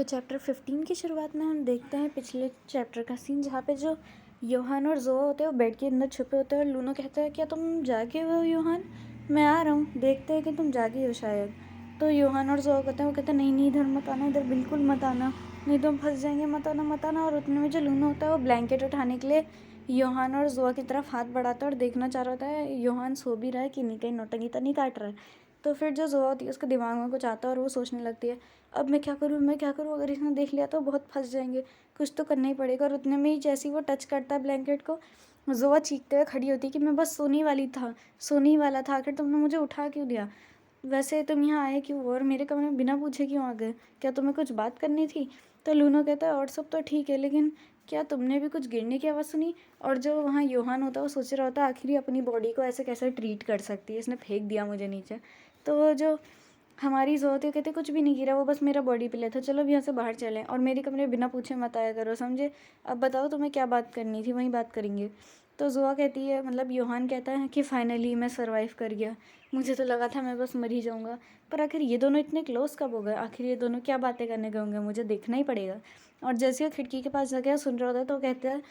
तो चैप्टर 15 की शुरुआत में हम देखते हैं पिछले चैप्टर का सीन, जहाँ पे जो योहान और जोआ होते हैं वो बेड के अंदर छुपे होते हैं और लूनो कहता है क्या तुम जागे हुए हो योहान, मैं आ रहा हूँ, देखते हैं कि तुम जागे हो शायद। तो योहान और जोआ कहते हैं, वो कहते हैं नहीं नहीं इधर मत आना, इधर बिल्कुल मत आना, नहीं तो हम फंस जाएंगे, मत आना मत आना। और उतने में जो लूनो होता है वो ब्लैंकेट उठाने के लिए योहान और जोआ की तरफ हाथ बढ़ाता है और देखना चाह रहा होता है योहान सो भी रहा है कि नहीं, कहीं नौटंकी तो नहीं काट रहा है। तो फिर जो जोआ होती है उसके दिमाग में कुछ आता है और वो सोचने लगती है अब मैं क्या करूँ, अगर इसने देख लिया तो बहुत फंस जाएंगे, कुछ तो करना ही पड़ेगा। और उतने में ही जैसे ही वो टच करता है ब्लैंकेट को, जोआ चीखते हुए खड़ी होती है कि मैं बस सोने ही वाला था, आखिर तुमने मुझे उठा क्यों दिया, वैसे तुम यहाँ आए क्यों और मेरे कमरे में बिना पूछे क्यों आ गए, क्या तुम्हें कुछ बात करनी थी। तो लूनो कहता है और सब तो ठीक है, लेकिन क्या तुमने भी कुछ गिरने की आवाज़ सुनी। और जो वहाँ योहान होता है वो सोच रहा होता है आखिर अपनी बॉडी को ऐसे कैसे ट्रीट कर सकती है, इसने फेंक दिया मुझे नीचे। तो जो हमारी ज़रूरत है कहते कुछ भी नहीं गिरा, वो बस मेरा बॉडी पिले था, चलो अब यहाँ से बाहर चलें और मेरे कमरे बिना पूछे मत आया करो, समझे। अब बताओ तुम्हें क्या बात करनी थी, वहीं बात करेंगे। तो जोआ कहती है, मतलब योहान कहता है कि फाइनली मैं सर्वाइव कर गया, मुझे तो लगा था मैं बस मर ही जाऊँगा, पर आखिर ये दोनों इतने क्लोज कब हो गए, आखिर ये दोनों क्या बातें करने गए होंगे, मुझे देखना ही पड़ेगा। और जैसे वो खिड़की के पास जाके सुन रहा होता है तो कहता है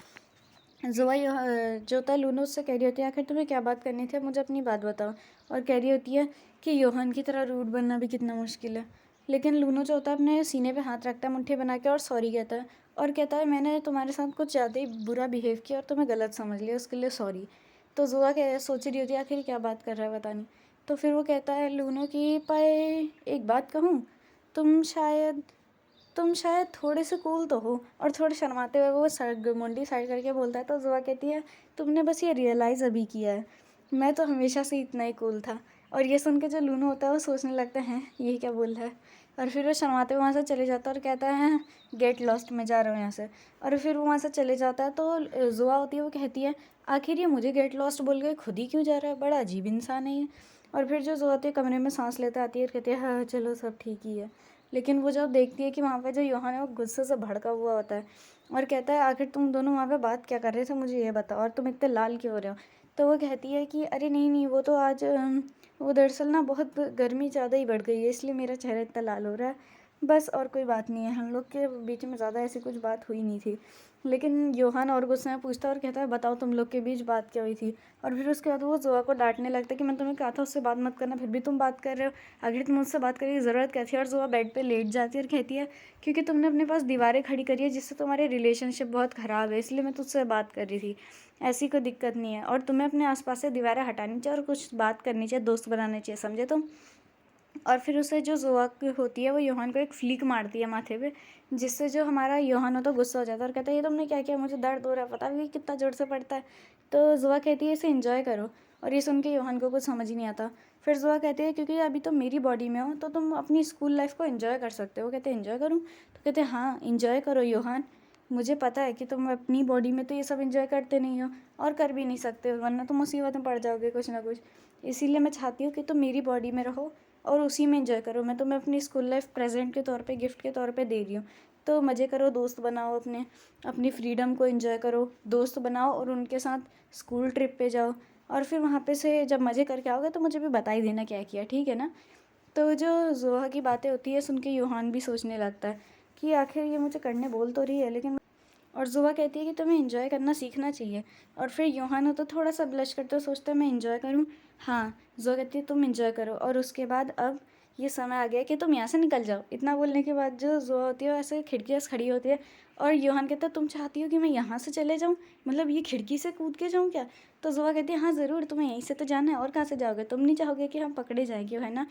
जोआ जो होता है लूनो उससे कह रही होती है आखिर तुम्हें क्या बात करनी थी, मुझे अपनी बात बताओ। और कह रही होती है कि योहान की तरह रूड बनना भी कितना मुश्किल है। लेकिन लूनो जो होता है अपने सीने पे हाथ रखता है मुट्ठी बना के और सॉरी कहता है और कहता है मैंने तुम्हारे साथ कुछ ज़्यादा ही बुरा बिहेव किया और तुम्हें गलत समझ लिया, उसके लिए सॉरी। तो जोआ कह सोच रही होती है आखिर क्या बात कर रहा है पता नहीं। तो फिर वो कहता है लूनो की पर एक बात कहूँ, तुम शायद तुम शायद थोड़े से कूल तो हो। और थोड़े शर्माते हुए वो सर मुंडी साइड करके बोलता है। तो जुआ कहती है तुमने बस ये रियलाइज़ अभी किया है, मैं तो हमेशा से इतना ही कूल था। और ये सुन के जो लूनो होता है वो सोचने लगता है ये क्या बोल रहा है। और फिर वो शर्माते हुए वहाँ से चले जाता है और कहता है गेट लॉस्ट, मैं जा रहा हूँ यहाँ से। और फिर वो वहाँ से चले जाता है तो जुआ होती है वो कहती है आखिर ये मुझे गेट लॉस्ट बोल के खुद ही क्यों जा रहा है, बड़ा अजीब इंसान है ये। और फिर जो जुआ होती है कमरे में सांस लेते आती है और कहती है हाँ चलो सब ठीक ही है। लेकिन वो जब देखती है कि वहाँ पे जो योहान है वो गुस्से से भड़का हुआ होता है और कहता है आखिर तुम दोनों वहाँ पे बात क्या कर रहे थे, मुझे ये बताओ, और तुम इतने लाल क्यों हो रहे हो। तो वो कहती है कि अरे नहीं नहीं वो तो आज वो दरअसल ना बहुत गर्मी ज़्यादा ही बढ़ गई है, इसलिए मेरा चेहरा इतना लाल हो रहा है, बस और कोई बात नहीं है, हम लोग के बीच में ज़्यादा ऐसी कुछ बात हुई नहीं थी। लेकिन योहान और गुस्से में पूछता है और कहता है बताओ तुम लोग के बीच बात क्या हुई थी। और फिर उसके बाद वो जोआ को डांटने लगता है कि मैं तुम्हें कहा था उससे बात मत करना, फिर भी तुम बात कर रहे हो, आखिर तुम मुझसे बात करने की ज़रूरत क्या थी। और जोआ बेड पे लेट जाती है और कहती है क्योंकि तुमने अपने पास दीवारें खड़ी करी है जिससे तुम्हारे रिलेशनशिप बहुत ख़राब है, इसलिए मैं तुझसे बात कर रही थी, ऐसी कोई दिक्कत नहीं है और तुम्हें अपने आसपास से दीवारें हटानी चाहिए और कुछ बात करनी चाहिए, दोस्त बनाने चाहिए, समझे तुम। और फिर उसे जो जोआ होती है वो योहान को एक फ्लिक मारती है माथे पे, जिससे जो हमारा योहान होता है गुस्सा हो जाता है और कहता है ये तुमने क्या किया, मुझे दर्द हो रहा है, पता भी कितना जोर से पड़ता है। तो जोआ कहती है इसे एंजॉय करो। और ये सुन के योहान को कुछ समझ ही नहीं आता। फिर जोआ कहती है क्योंकि अभी तो मेरी बॉडी में हो तो तुम अपनी स्कूल लाइफ को एंजॉय कर सकते हो। कहते हैं एंजॉय करूँ, तो कहते हैं हाँ एंजॉय करो योहान, मुझे पता है कि तुम अपनी बॉडी में तो ये सब एंजॉय करते नहीं हो और कर भी नहीं सकते हो, वरना तुम मुसीबत में पड़ जाओगे कुछ ना कुछ, इसीलिए मैं चाहती हूँ कि तुम मेरी बॉडी में रहो और उसी में एंजॉय करो। मैं तुम्हें अपनी स्कूल लाइफ प्रेजेंट के तौर पे गिफ्ट के तौर पे दे रही हूँ, तो मज़े करो, दोस्त बनाओ, अपने अपनी फ्रीडम को एंजॉय करो, दोस्त बनाओ और उनके साथ स्कूल ट्रिप पे जाओ। और फिर वहाँ पे से जब मज़े करके आओगे तो मुझे भी बता ही देना क्या किया, ठीक है ना। तो जो जोहा की बातें होती है सुन के योहान भी सोचने लगता है कि आखिर ये मुझे करने बोल तो रही है लेकिन। और जुआ कहती है कि तुम्हें एंजॉय करना सीखना चाहिए। और फिर योहाना तो थोड़ा सा ब्लश करते हुए सोचता है मैं एंजॉय करूँ, हाँ। जुआ कहती है तुम एंजॉय करो और उसके बाद अब ये समय आ गया कि तुम यहाँ से निकल जाओ। इतना बोलने के बाद जो जुआ होती है वो ऐसे खिड़की से खड़ी होती है और योहान कहता है तुम चाहती हो कि मैं यहाँ से चले जाऊँ, मतलब ये खिड़की से कूद के जाऊँ क्या। तो जुआ कहती है हाँ ज़रूर, तुम्हें यहीं से तो जाना है, और कहाँ से जाओगे, तुम नहीं चाहोगे कि हम पकड़े जाए क्यों, है ना।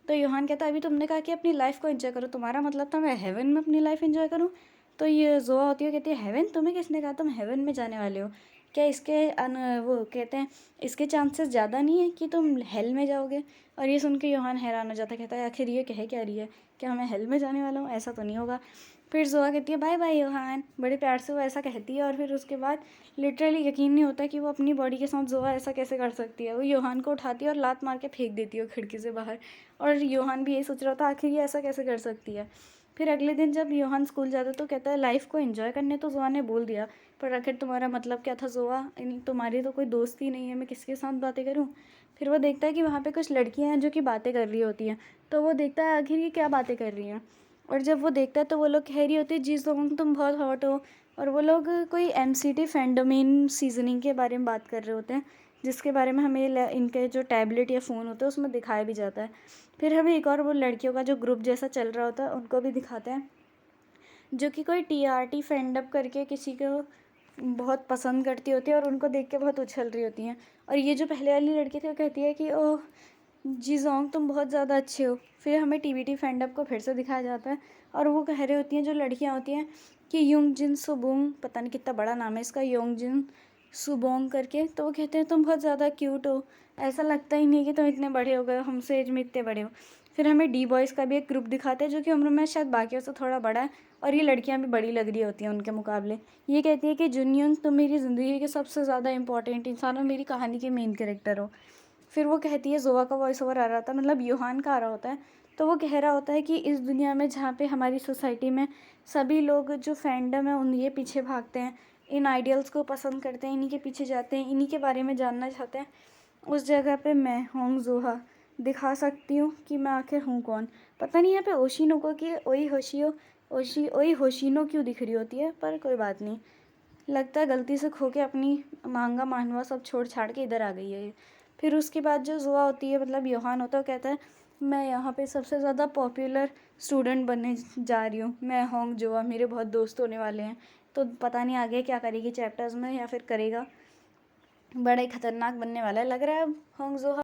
तो योहान कहता है अभी तुमने कहा कि अपनी लाइफ को एंजॉय करो, तुम्हारा मतलब था मैं हेवन में अपनी लाइफ एंजॉय करूँ। तो ये जोआ होती है कहती है हेवन, तुम्हें किसने कहा तुम हेवन में जाने वाले हो, क्या इसके वो कहते हैं इसके चांसेस ज़्यादा नहीं है कि तुम हेल में जाओगे। और ये सुन के योहान हैरान हो जाता है, कहता है आखिर ये कह क्या रही है, क्या मैं हेल में जाने वाला हूँ, ऐसा तो नहीं होगा। फिर जोआ कहती है बाय बाय योहान, बड़े प्यार से वो ऐसा कहती है और फिर उसके बाद लिटरली यकीन नहीं होता कि वो अपनी बॉडी के साथ जोआ ऐसा कैसे कर सकती है। वो योहान को उठाती है और लात मार के फेंक देती है खिड़की से बाहर। और योहान भी यही सोच रहा था आखिर ये ऐसा कैसे कर सकती है। फिर अगले दिन जब योहान स्कूल जाता तो कहता है लाइफ को एंजॉय करने तो जोआ ने बोल दिया, पर आखिर तुम्हारा मतलब क्या था जोआ, तुम्हारी तो कोई दोस्त ही नहीं है, मैं किसके साथ बातें करूँ। फिर वो देखता है कि वहाँ पे कुछ लड़कियाँ हैं जो कि बातें कर रही होती हैं। तो वो देखता है आखिर ये क्या बातें कर रही हैं। और जब वो देखता है तो वो लोग कह रही होती है जी सोंग तुम बहुत हॉट हो। और वो लोग कोई एमसीटी फैंडोमेन सीजनिंग के बारे में बात कर रहे होते हैं, जिसके बारे में हमें इनके जो टैबलेट या फ़ोन होता है उसमें दिखाया भी जाता है। फिर हमें एक और वो लड़कियों का जो ग्रुप जैसा चल रहा होता है उनको भी दिखाते हैं, जो कि कोई टीआरटी फ्रेंडअप करके किसी को बहुत पसंद करती होती है और उनको देख के बहुत उछल रही होती हैं। और ये जो पहले वाली लड़की थी वो कहती है कि ओह जी जोंग तुम बहुत ज़्यादा अच्छे हो। फिर हमें टीबीटी फ्रेंडअप को फिर से दिखाया जाता है और वो कह रही होती हैं जो लड़कियां होती हैं कि युंग जिन सुबोंग, पता नहीं कितना बड़ा नाम है इसका, योंग जिन सुबोंग करके, तो वो कहते हैं तुम बहुत ज़्यादा क्यूट हो, ऐसा लगता ही नहीं कि तुम इतने बड़े हो गए हो, हमसे एज में इतने बड़े हो। फिर हमें डी बॉयज़ का भी एक ग्रुप दिखाते हैं जो कि उम्र में शायद बाकियों से थोड़ा बड़ा है और ये लड़कियां भी बड़ी लग रही होती हैं उनके मुकाबले। ये कहती है कि जुनयुन तुम मेरी ज़िंदगी के सबसे ज़्यादा इंपॉर्टेंट इंसान और मेरी कहानी के मेन कैरेक्टर हो। फिर वो कहती है, जोआ का वॉइस ओवर आ रहा था, मतलब यूहान का आ रहा होता है, तो वो कह रहा होता है कि इस दुनिया में जहाँ पे हमारी सोसाइटी में सभी लोग जो फैंडम है उनके पीछे भागते हैं, इन आइडियल्स को पसंद करते हैं, इन्हीं के पीछे जाते हैं, इन्हीं के बारे में जानना चाहते हैं, उस जगह पे मैं होंग जोहा दिखा सकती हूँ कि मैं आखिर हूँ कौन। पता नहीं यहाँ पे ओशिनो को कि ओई होशियो ओई होशिनो क्यों दिख रही होती है, पर कोई बात नहीं। लगता है गलती से खो के अपनी मांगा मानवा सब छोड़ छाड़ के इधर आ गई है ये। फिर उसके बाद जो जुआ होती है, मतलब योहान होता है, कहता है मैं यहाँ पे सबसे ज़्यादा पॉपुलर स्टूडेंट बनने जा रही हूँ, मैं होंग जोआ, मेरे बहुत दोस्त होने वाले हैं। तो पता नहीं आगे क्या करेगी चैप्टर्स में, या फिर करेगा, बड़ा ही खतरनाक बनने वाला है लग रहा है अब होंग जोहा।